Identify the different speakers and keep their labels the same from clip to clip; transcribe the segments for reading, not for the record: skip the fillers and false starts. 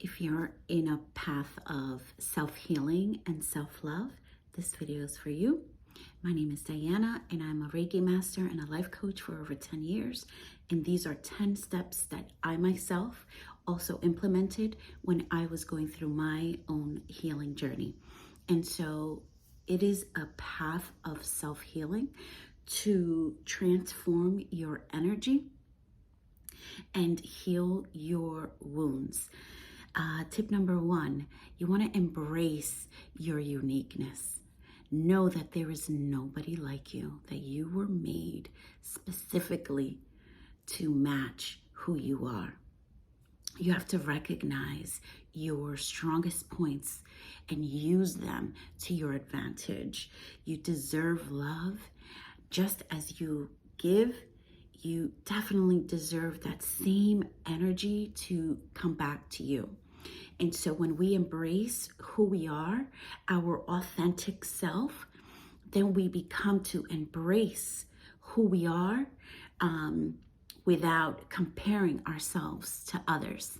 Speaker 1: If you're in a path of self-healing and self-love, this video is for you. My name is Diana, and I'm a Reiki master and a life coach for over 10 years. And these are 10 steps that I myself also implemented when I was going through my own healing journey. And so it is a path of self-healing to transform your energy and heal your wounds. Tip number one, you want to embrace your uniqueness. Know that there is nobody like you, that you were made specifically to match who you are. You have to recognize your strongest points and use them to your advantage. You deserve love just as you give. You definitely deserve that same energy to come back to you. And so when we embrace who we are, our authentic self, then we become to embrace who we are without comparing ourselves to others.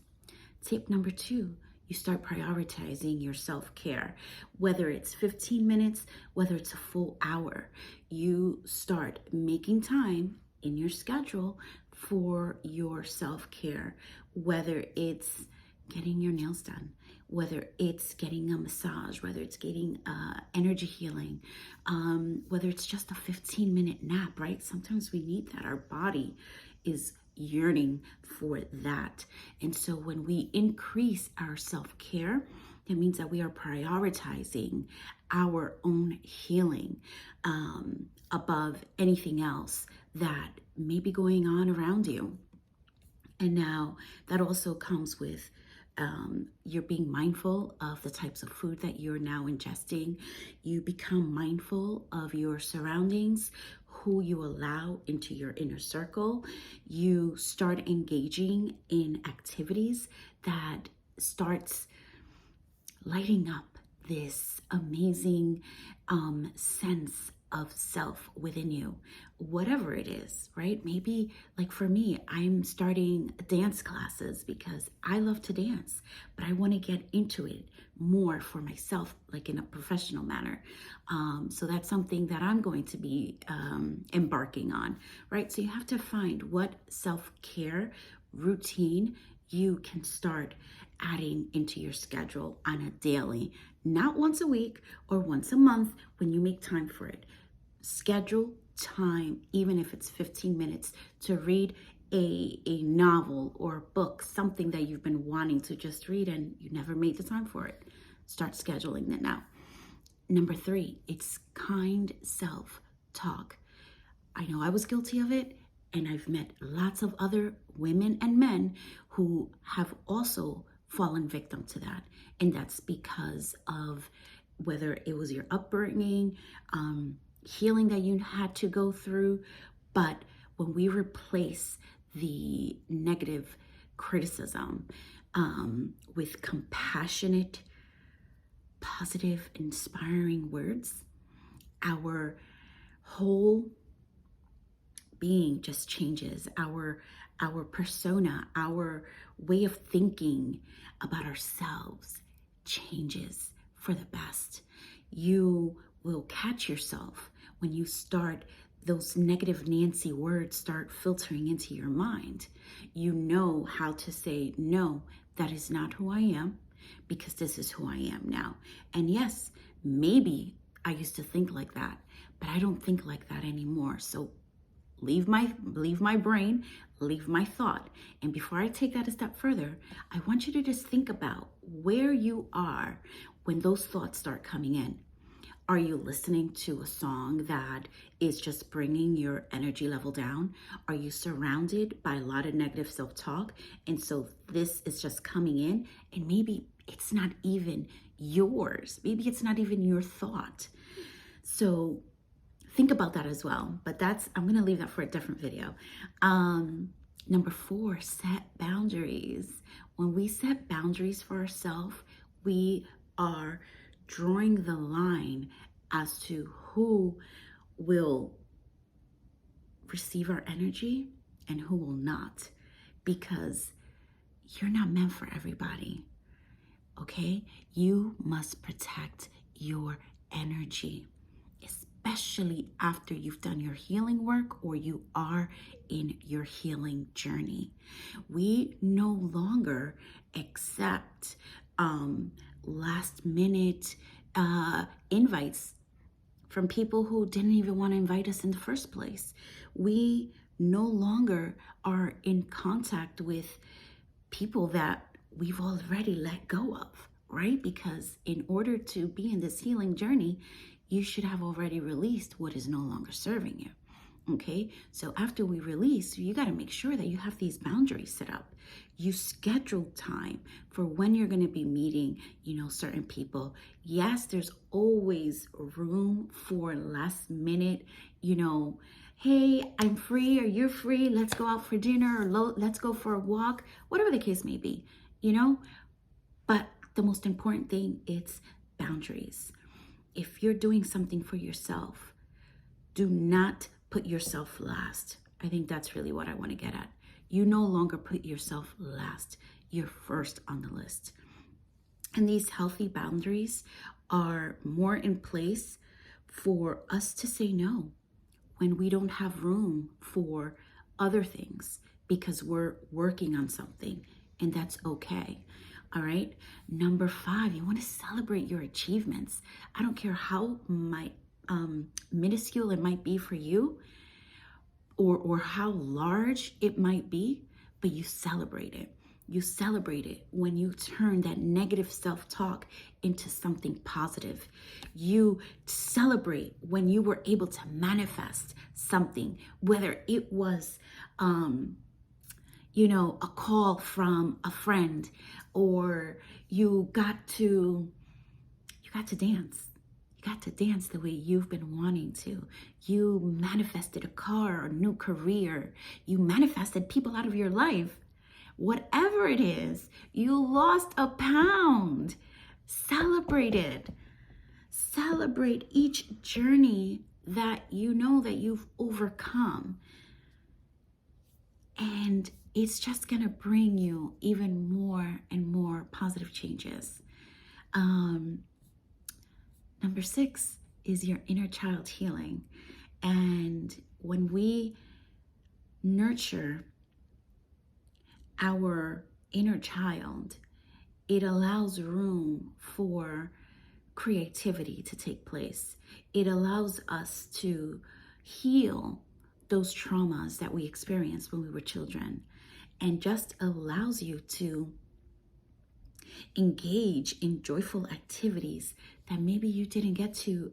Speaker 1: Tip number two, you start prioritizing your self-care. Whether it's 15 minutes, whether it's a full hour, you start making time in your schedule for your self-care, whether it's getting your nails done, whether it's getting a massage, whether it's getting energy healing, whether it's just a 15-minute nap, right? Sometimes we need that. Our body is yearning for that. And so when we increase our self-care, that means that we are prioritizing our own healing above anything else that may be going on around you. And now that also comes with you're being mindful of the types of food that you're now ingesting. You become mindful of your surroundings, who you allow into your inner circle. You start engaging in activities that starts lighting up this amazing sense of self within you, whatever it is, right? Maybe like for me, I'm starting dance classes because I love to dance, but I want to get into it more for myself, like in a professional manner. So that's something that I'm going to be embarking on, right? So you have to find what self-care routine you can start adding into your schedule on a daily, not once a week or once a month when you make time for it. Schedule time, even if it's 15 minutes, to read a novel or a book, something that you've been wanting to just read and you never made the time for it. Start scheduling that now. Number three, it's kind self-talk. I know I was guilty of it, and I've met lots of other women and men who have also fallen victim to that. And that's because of whether it was your upbringing, healing that you had to go through. But when we replace the negative criticism with compassionate, positive, inspiring words, our whole being just changes. Our persona, our way of thinking about ourselves changes for the best. You will catch yourself when you start, those negative Nancy words start filtering into your mind. You know how to say, no, that is not who I am, because this is who I am now. And yes, maybe I used to think like that, but I don't think like that anymore. So leave my brain, leave my thought. And before I take that a step further, I want you to just think about where you are when those thoughts start coming in. Are you listening to a song that is just bringing your energy level down? Are you surrounded by a lot of negative self-talk? And so this is just coming in, and maybe it's not even yours. Maybe it's not even your thought. So think about that as well. But I'm going to leave that for a different video. Number four, set boundaries. When we set boundaries for ourselves, we are drawing the line as to who will receive our energy and who will not, because you're not meant for everybody. okay? You must protect your energy, especially after you've done your healing work or you are in your healing journey. We no longer accept last minute invites from people who didn't even want to invite us in the first place. We no longer are in contact with people that we've already let go of, right? Because in order to be in this healing journey, you should have already released what is no longer serving you. Okay, so after we release, you got to make sure that you have these boundaries set up. You schedule time for when you're going to be meeting, certain people. Yes, there's always room for last minute, hey, I'm free, or you're free, let's go out for dinner, or let's go for a walk, whatever the case may be, But the most important thing is boundaries. If you're doing something for yourself, do not put yourself last. I think that's really what I want to get at. You no longer put yourself last. You're first on the list. And these healthy boundaries are more in place for us to say no when we don't have room for other things because we're working on something, and that's okay. All right. Number 5, you want to celebrate your achievements. I don't care how minuscule it might be for you, or how large it might be, but you celebrate it. You celebrate it when you turn that negative self-talk into something positive. You celebrate when you were able to manifest something, whether it was a call from a friend, or you got to dance. You got to dance the way you've been wanting to. You manifested a car, a new career. You manifested people out of your life. Whatever it is, you lost a pound. Celebrate it. Celebrate each journey that you know that you've overcome. And it's just going to bring you even more and more positive changes. Number 6 is your inner child healing. And when we nurture our inner child, it allows room for creativity to take place. It allows us to heal those traumas that we experienced when we were children, and just allows you to engage in joyful activities that maybe you didn't get to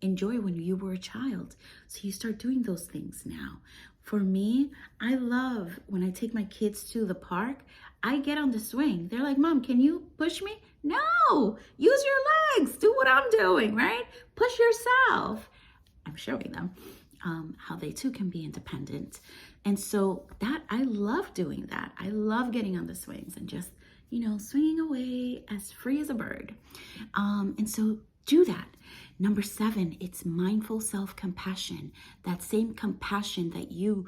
Speaker 1: enjoy when you were a child. So you start doing those things now. For me, I love when I take my kids to the park, I get on the swing. They're like, Mom, can you push me? No, use your legs. Do what I'm doing, right? Push yourself. I'm showing them how they too can be independent. And so I love doing that. I love getting on the swings and just, swinging away as free as a bird. And so do that. Number 7, it's mindful self-compassion. That same compassion that you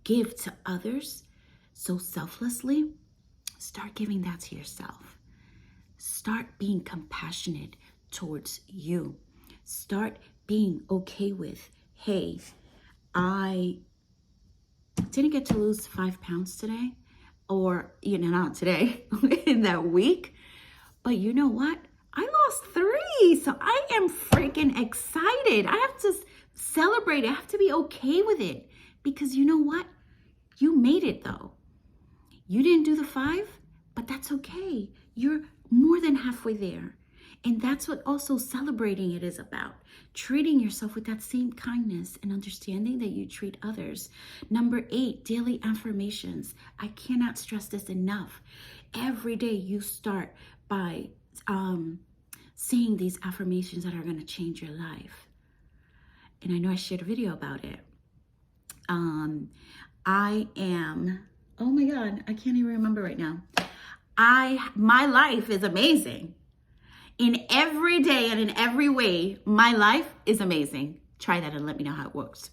Speaker 1: give to others so selflessly, start giving that to yourself. Start being compassionate towards you. Start being okay with, hey, I didn't get to lose 5 pounds today, or, not today, in that week. But you know what? I lost 3, so I am freaking excited. I have to celebrate. I have to be okay with it, because you know what? You made it though. You didn't do the 5, but that's okay. You're more than halfway there. And that's what also celebrating it is about. Treating yourself with that same kindness and understanding that you treat others. Number 8, daily affirmations. I cannot stress this enough. Every day you start by saying these affirmations that are going to change your life. And I know I shared a video about it. I am, oh my God, I can't even remember right now. My life is amazing. In every day and in every way, my life is amazing. Try that and let me know how it works.